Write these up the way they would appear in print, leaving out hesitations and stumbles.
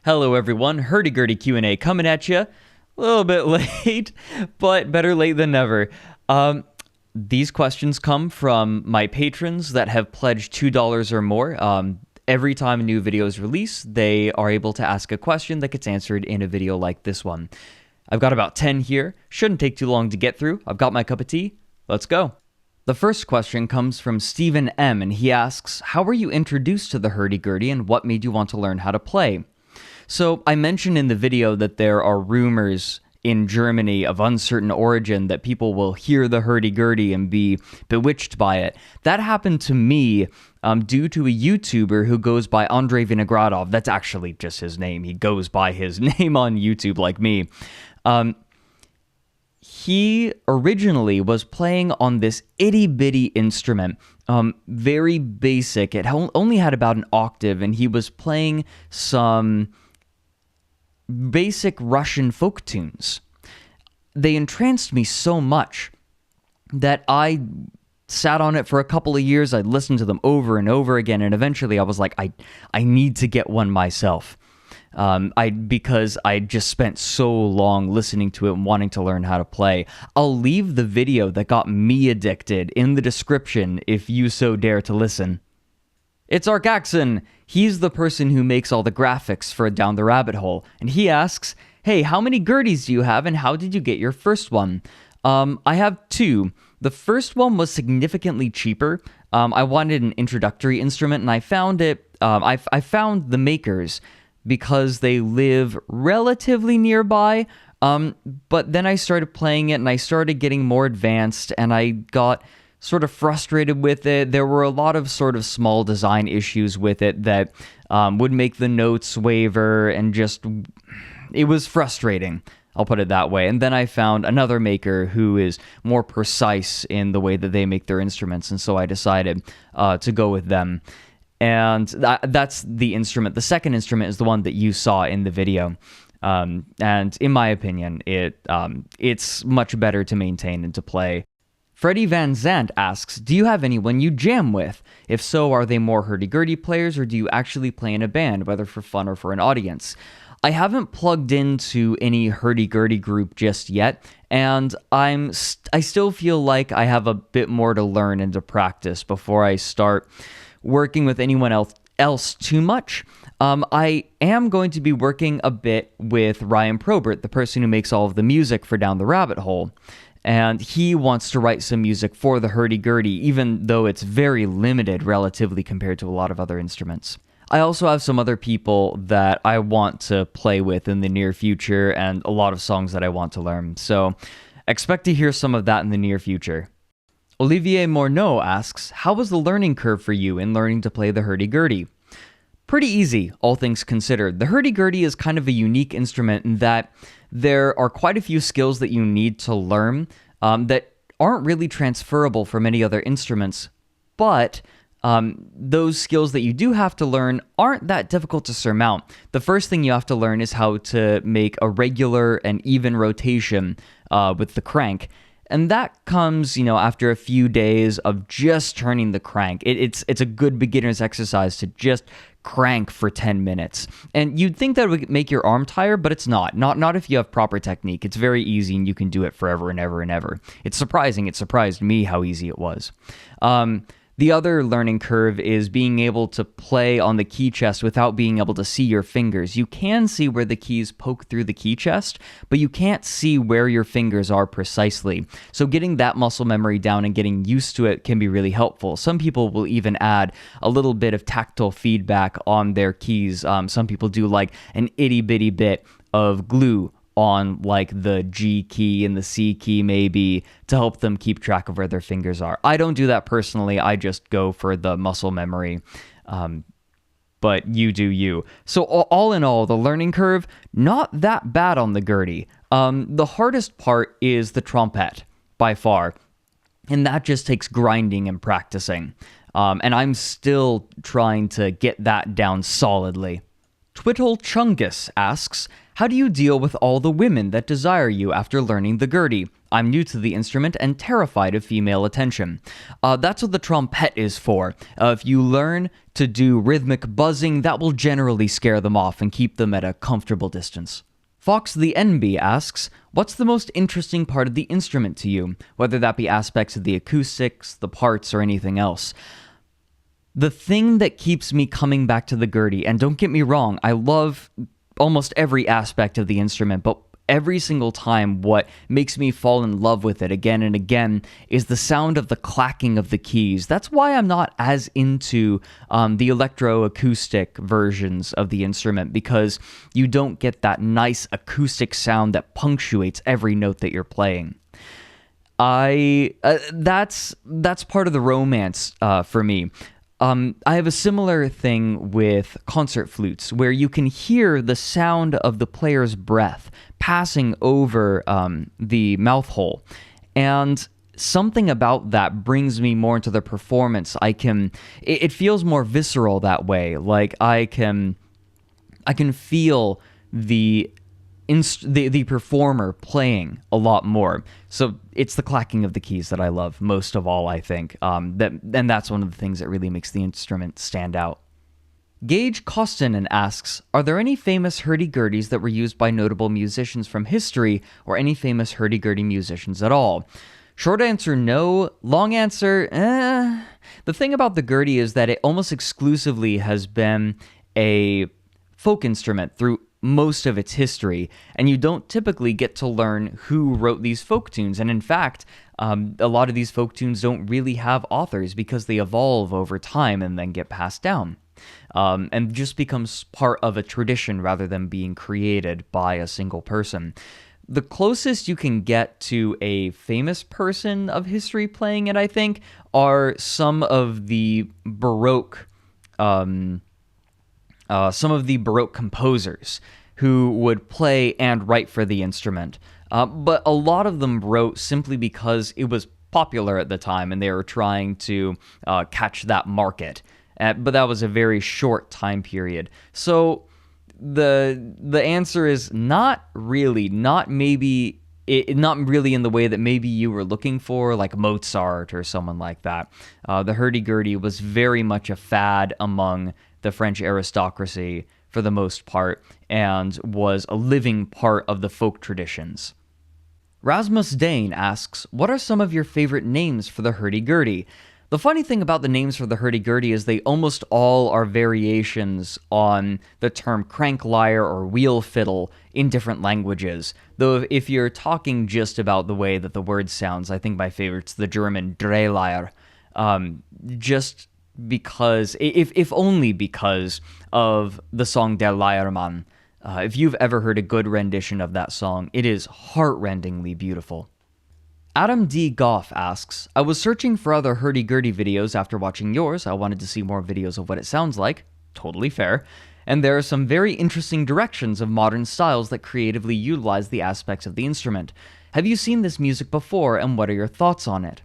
Hello everyone, Hurdy Q&A coming at you. A little bit late, but better late than never. These questions come from my patrons that have pledged $2 or more. Every time a new video is released, they are able to ask a question that gets answered in a video like this one. I've got about 10 here. Shouldn't take too long to get through. I've got my cup of tea. Let's go. The first question comes from Stephen M, and he asks, how were you introduced to the hurdy-gurdy and what made you want to learn how to play? So I mentioned in the video that there are rumors in Germany of uncertain origin that people will hear the hurdy-gurdy and be bewitched by it. That happened to me due to a YouTuber who goes by Andrei Vinogradov. That's actually just his name. He goes by his name on YouTube like me. He originally was playing on this itty-bitty instrument, very basic. It only had about an octave, and he was playing some basic Russian folk tunes. They entranced me so much that I sat on it for a couple of years. I listened to them over and over again, and eventually I was like, I need to get one myself. Because I just spent so long listening to it and wanting to learn how to play. I'll leave the video that got me addicted in the description if you so dare to listen. It's Arkaxon. He's the person who makes all the graphics for Down the Rabbit Hole, and he asks, hey, how many Gurdys do you have and how did you get your first one? I have two. The first one was significantly cheaper. I wanted an introductory instrument, and I found it. I found the makers because they live relatively nearby, but then I started playing it and I started getting more advanced and I got sort of frustrated with it. There were a lot of sort of small design issues with it that would make the notes waver and just, it was frustrating. I'll put it that way. And then I found another maker who is more precise in the way that they make their instruments, and so I decided to go with them. And that's the instrument. The second instrument is the one that you saw in the video. And in my opinion, it's much better to maintain and to play. Freddie Van Zandt asks, do you have anyone you jam with? If so, are they more hurdy-gurdy players, or do you actually play in a band, whether for fun or for an audience? I haven't plugged into any hurdy-gurdy group just yet, and I still feel like I have a bit more to learn and to practice before I start working with anyone else too much. I am going to be working a bit with Ryan Probert, the person who makes all of the music for Down the Rabbit Hole. And he wants to write some music for the hurdy-gurdy, even though it's very limited relatively compared to a lot of other instruments. I also have some other people that I want to play with in the near future and a lot of songs that I want to learn. So expect to hear some of that in the near future. Olivier Morneau asks, how was the learning curve for you in learning to play the hurdy-gurdy? Pretty easy, all things considered. The hurdy-gurdy is kind of a unique instrument in that there are quite a few skills that you need to learn that aren't really transferable from any other instruments, but those skills that you do have to learn aren't that difficult to surmount. The first thing you have to learn is how to make a regular and even rotation with the crank. And that comes, after a few days of just turning the crank. It's a good beginner's exercise to just crank for 10 minutes. And you'd think that would make your arm tired, but it's not. Not if you have proper technique. It's very easy and you can do it forever and ever and ever. It's surprising. It surprised me how easy it was. The other learning curve is being able to play on the key chest without being able to see your fingers. You can see where the keys poke through the key chest, but you can't see where your fingers are precisely. So getting that muscle memory down and getting used to it can be really helpful. Some people will even add a little bit of tactile feedback on their keys. Some people do like an itty-bitty bit of glue on like the G key and the C key maybe to help them keep track of where their fingers are. I don't do that personally. I just go for the muscle memory. But you do you. So all in all, the learning curve, not that bad on the Gurdy. The hardest part is the trompet by far. And that just takes grinding and practicing. And I'm still trying to get that down solidly. Twittle Chungus asks, how do you deal with all the women that desire you after learning the Gurdy? I'm new to the instrument and terrified of female attention. That's what the trompette is for. If you learn to do rhythmic buzzing, that will generally scare them off and keep them at a comfortable distance. Fox the NB asks, what's the most interesting part of the instrument to you, whether that be aspects of the acoustics, the parts, or anything else? The thing that keeps me coming back to the Gurdy, and don't get me wrong, I love almost every aspect of the instrument, but every single time what makes me fall in love with it again and again is the sound of the clacking of the keys. That's why I'm not as into the electroacoustic versions of the instrument, because you don't get that nice acoustic sound that punctuates every note that you're playing. That's part of the romance for me. I have a similar thing with concert flutes, where you can hear the sound of the player's breath passing over the mouth hole. And something about that brings me more into the performance. It feels more visceral that way. Like I can feel the performer playing a lot more. So it's the clacking of the keys that I love most of all, I think. And that's one of the things that really makes the instrument stand out. Gage Costinen asks, are there any famous hurdy-gurdys that were used by notable musicians from history, or any famous hurdy-gurdy musicians at all? Short answer, no. Long answer, The thing about the Gurdy is that it almost exclusively has been a folk instrument through most of its history, and you don't typically get to learn who wrote these folk tunes. And in fact, a lot of these folk tunes don't really have authors because they evolve over time and then get passed down, and just becomes part of a tradition rather than being created by a single person. The closest you can get to a famous person of history playing it, I think, are some of the Baroque composers who would play and write for the instrument. But a lot of them wrote simply because it was popular at the time and they were trying to catch that market. But that was a very short time period. So the answer is not really, not really in the way that maybe you were looking for, like Mozart or someone like that. The hurdy-gurdy was very much a fad among the French aristocracy for the most part, and was a living part of the folk traditions. Rasmus Dane asks, what are some of your favorite names for the hurdy-gurdy? The funny thing about the names for the hurdy-gurdy is they almost all are variations on the term crank lyre or wheel fiddle in different languages. Though if you're talking just about the way that the word sounds, I think my favorite's the German Drehlyre. Just because, if only because of the song Der Leiermann. If you've ever heard a good rendition of that song, it is heart-rendingly beautiful. Adam D. Goff asks, I was searching for other hurdy-gurdy videos after watching yours. I wanted to see more videos of what it sounds like. Totally fair. And there are some very interesting directions of modern styles that creatively utilize the aspects of the instrument. Have you seen this music before, and what are your thoughts on it?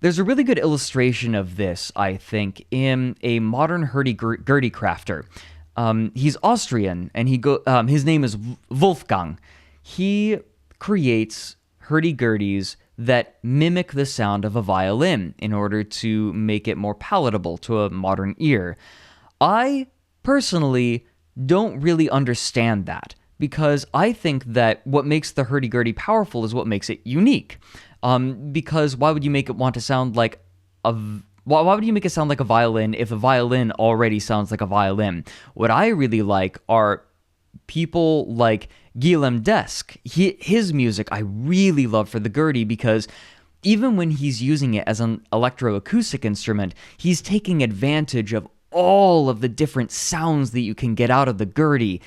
There's a really good illustration of this, I think, in a modern hurdy-gurdy crafter. He's Austrian, and his name is Wolfgang. He creates hurdy-gurdys that mimic the sound of a violin in order to make it more palatable to a modern ear. I personally don't really understand that, because I think that what makes the hurdy-gurdy powerful is what makes it unique. Because why would you make it want to sound like why would you make it sound like a violin if a violin already sounds like a violin? What I really like are people like Guillaume Desk. His music I really love for the Gurdy, because even when he's using it as an electroacoustic instrument, he's taking advantage of all of the different sounds that you can get out of the Gurdy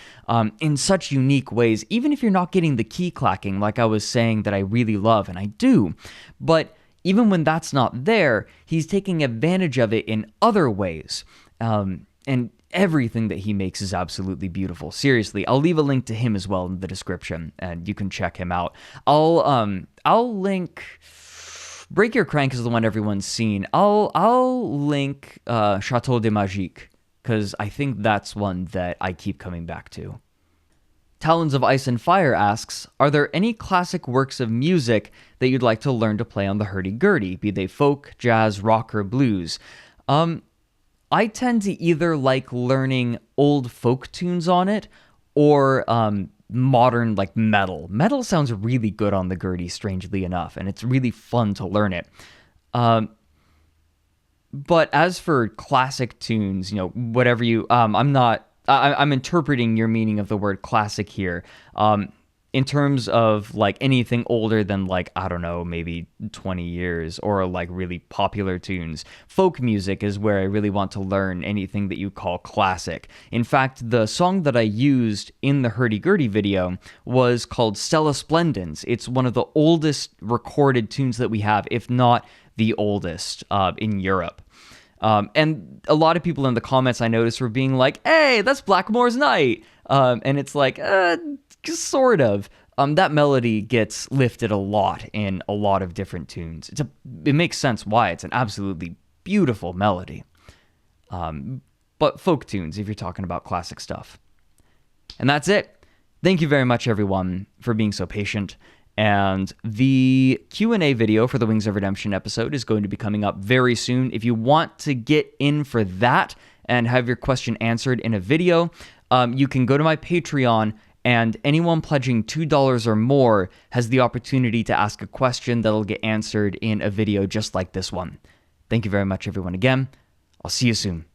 in such unique ways, even if you're not getting the key clacking, like I was saying that I really love, and I do. But even when that's not there, he's taking advantage of it in other ways. And everything that he makes is absolutely beautiful. Seriously, I'll leave a link to him as well in the description, and you can check him out. I'll link... Break Your Crank is the one everyone's seen. I'll link Chateau de Magique, because I think that's one that I keep coming back to. Talons of Ice and Fire asks, are there any classic works of music that you'd like to learn to play on the hurdy-gurdy, be they folk, jazz, rock, or blues? I tend to either like learning old folk tunes on it or modern like metal. Metal sounds really good on the Gurdy, strangely enough, and it's really fun to learn it. But as for classic tunes, whatever you, I'm interpreting your meaning of the word classic here. In terms of like anything older than like, I don't know, maybe 20 years or like really popular tunes. Folk music is where I really want to learn anything that you call classic. In fact, the song that I used in the hurdy-gurdy video was called Stella Splendens. It's one of the oldest recorded tunes that we have, if not the oldest in Europe. And a lot of people in the comments I noticed were being like, hey, that's Blackmore's Night. And it's like, sort of. That melody gets lifted a lot in a lot of different tunes. It makes sense why. It's an absolutely beautiful melody. But folk tunes, if you're talking about classic stuff. And that's it. Thank you very much, everyone, for being so patient. And the Q&A video for the Wings of Redemption episode is going to be coming up very soon. If you want to get in for that and have your question answered in a video, you can go to my Patreon, and anyone pledging $2 or more has the opportunity to ask a question that'll get answered in a video just like this one. Thank you very much, everyone, again. I'll see you soon.